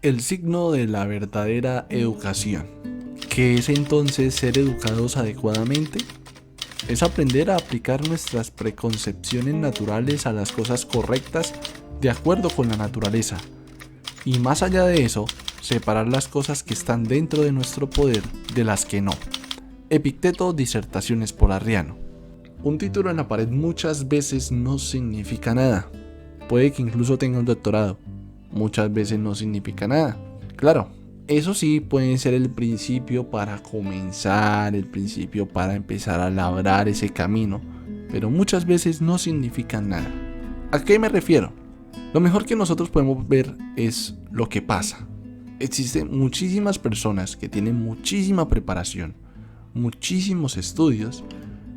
El signo de la verdadera educación. ¿Qué es entonces ser educados adecuadamente? Es aprender a aplicar nuestras preconcepciones naturales a las cosas correctas de acuerdo con la naturaleza. Y más allá de eso, separar las cosas que están dentro de nuestro poder de las que no. Epicteto, Disertaciones por Arriano. Un título en la pared muchas veces no significa nada. Puede que incluso tenga un doctorado. Muchas veces no significa nada. Claro, eso sí puede ser el principio para comenzar, el principio para empezar a labrar ese camino, pero muchas veces no significan nada. ¿A qué me refiero? Lo mejor que nosotros podemos ver es lo que pasa. Existen muchísimas personas que tienen muchísima preparación, muchísimos estudios,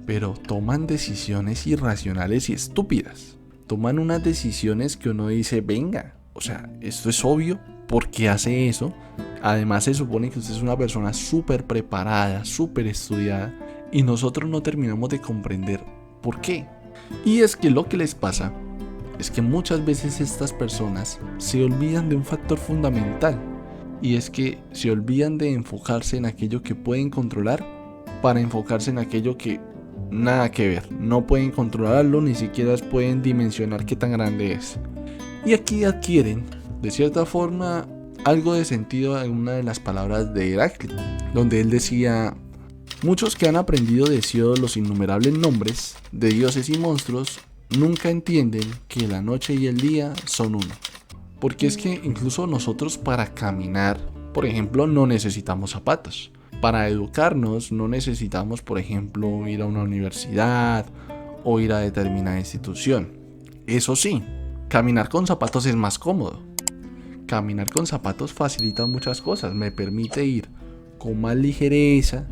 pero toman decisiones irracionales y estúpidas. Toman unas decisiones que uno dice, venga, o sea, esto es obvio, ¿por qué hace eso? Además se supone que usted es una persona súper preparada, súper estudiada, y nosotros no terminamos de comprender por qué. Y es que lo que les pasa es que muchas veces estas personas se olvidan de un factor fundamental, y es que se olvidan de enfocarse en aquello que pueden controlar para enfocarse en aquello que nada que ver, no pueden controlarlo, ni siquiera pueden dimensionar qué tan grande es. Y aquí adquieren, de cierta forma, algo de sentido en una de las palabras de Heráclito, donde él decía: muchos que han aprendido de Hesíodo los innumerables nombres de dioses y monstruos nunca entienden que la noche y el día son uno. Porque es que incluso nosotros para caminar, por ejemplo, no necesitamos zapatos. Para educarnos no necesitamos, por ejemplo, ir a una universidad o ir a determinada institución. Eso sí, caminar con zapatos es más cómodo. Caminar con zapatos facilita muchas cosas, me permite ir con más ligereza,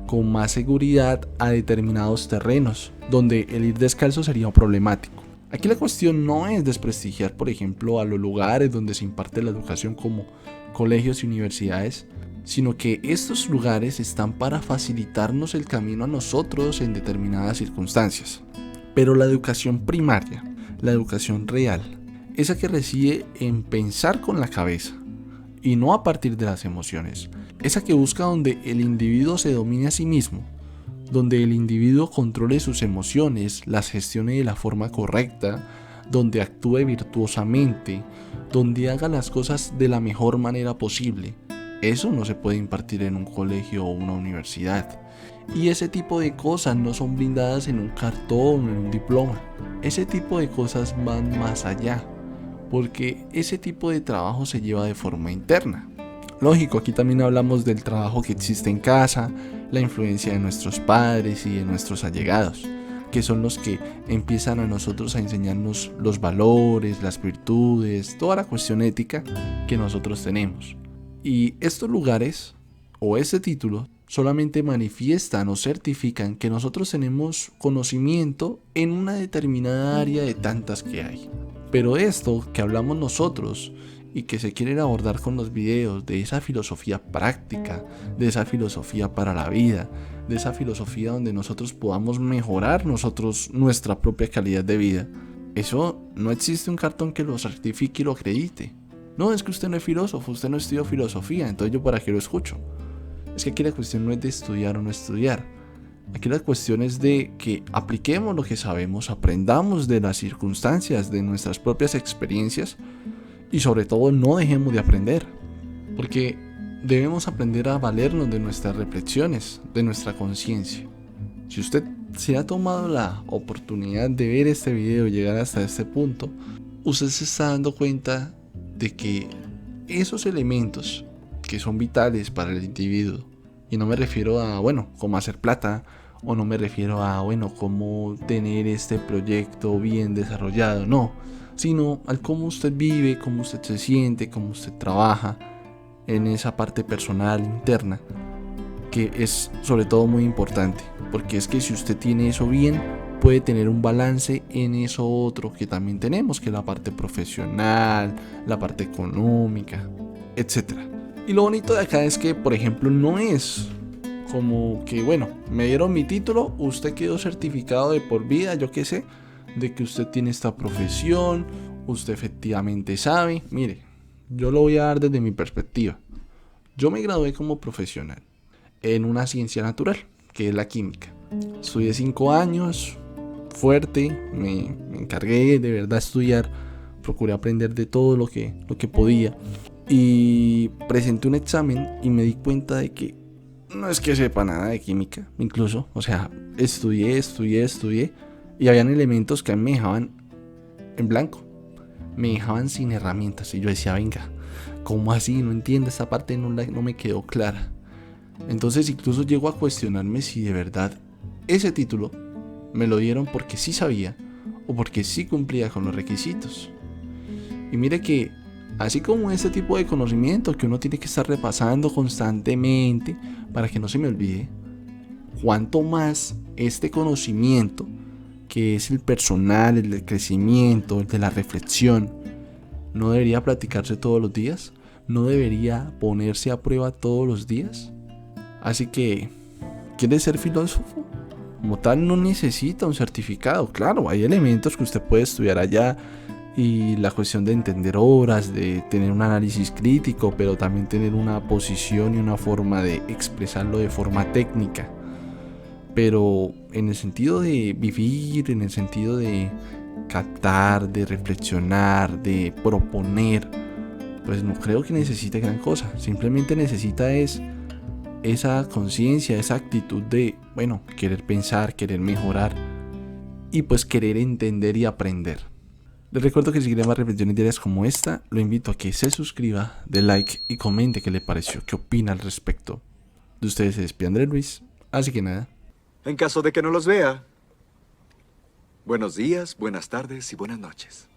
con más seguridad a determinados terrenos, donde el ir descalzo sería problemático. Aquí la cuestión no es desprestigiar, por ejemplo, a los lugares donde se imparte la educación como colegios y universidades, sino que estos lugares están para facilitarnos el camino a nosotros en determinadas circunstancias. Pero la educación primaria, la educación real, esa que reside en pensar con la cabeza y no a partir de las emociones, esa que busca donde el individuo se domine a sí mismo, donde el individuo controle sus emociones, las gestione de la forma correcta, donde actúe virtuosamente, donde haga las cosas de la mejor manera posible. Eso no se puede impartir en un colegio o una universidad. Y ese tipo de cosas no son blindadas en un cartón o en un diploma. Ese tipo de cosas van más allá, porque ese tipo de trabajo se lleva de forma interna. Lógico, aquí también hablamos del trabajo que existe en casa, la influencia de nuestros padres y de nuestros allegados, que son los que empiezan a nosotros a enseñarnos los valores, las virtudes, toda la cuestión ética que nosotros tenemos. Y estos lugares, o este título, solamente manifiestan o certifican que nosotros tenemos conocimiento en una determinada área de tantas que hay. Pero esto que hablamos nosotros y que se quieren abordar con los videos de esa filosofía práctica, de esa filosofía para la vida, de esa filosofía donde nosotros podamos mejorar nuestra propia calidad de vida, eso no existe un cartón que lo certifique y lo acredite. No, es que usted no es filósofo, usted no estudió filosofía, entonces yo para qué lo escucho. Es que aquí la cuestión no es de estudiar o no estudiar. Aquí la cuestión es de que apliquemos lo que sabemos, aprendamos de las circunstancias, de nuestras propias experiencias y sobre todo no dejemos de aprender. Porque debemos aprender a valernos de nuestras reflexiones, de nuestra conciencia. Si usted se ha tomado la oportunidad de ver este video y llegar hasta este punto, usted se está dando cuenta de que esos elementos que son vitales para el individuo, y no me refiero a, cómo hacer plata, o no me refiero a, cómo tener este proyecto bien desarrollado, no, sino al cómo usted vive, cómo usted se siente, cómo usted trabaja en esa parte personal, interna, que es sobre todo muy importante, porque es que si usted tiene eso bien, puede tener un balance en eso otro que también tenemos, que es la parte profesional, la parte económica, etc. Y lo bonito de acá es que, por ejemplo, no es como que, me dieron mi título, usted quedó certificado de por vida, yo qué sé, de que usted tiene esta profesión, usted efectivamente sabe. Mire, yo lo voy a dar desde mi perspectiva. Yo me gradué como profesional en una ciencia natural, que es la química. Estudié 5 años, fuerte, me encargué de verdad a estudiar, procuré aprender de todo lo que podía. Y presenté un examen y me di cuenta de que no es que sepa nada de química, incluso, o sea, estudié y habían elementos que me dejaban en blanco, me dejaban sin herramientas y yo decía, venga, ¿cómo así? No entiendo, esta parte no me quedó clara. Entonces incluso llego a cuestionarme si de verdad ese título me lo dieron porque sí sabía o porque sí cumplía con los requisitos. Y mire que así como este tipo de conocimiento que uno tiene que estar repasando constantemente para que no se me olvide, cuanto más este conocimiento que es el personal, el del crecimiento, el de la reflexión, no debería practicarse todos los días, no debería ponerse a prueba todos los días. Así que, ¿quiere ser filósofo? Como tal no necesita un certificado. Claro, hay elementos que usted puede estudiar allá y la cuestión de entender obras, de tener un análisis crítico, pero también tener una posición y una forma de expresarlo de forma técnica. Pero en el sentido de vivir, en el sentido de captar, de reflexionar, de proponer, pues no creo que necesite gran cosa. Simplemente necesita esa conciencia, esa actitud de, bueno, querer pensar, querer mejorar y pues querer entender y aprender. Les recuerdo que si quieren más reflexiones diarias como esta, lo invito a que se suscriba, dé like y comente qué le pareció, qué opina al respecto. De ustedes se despide Andrés Luis, así que nada. En caso de que no los vea, buenos días, buenas tardes y buenas noches.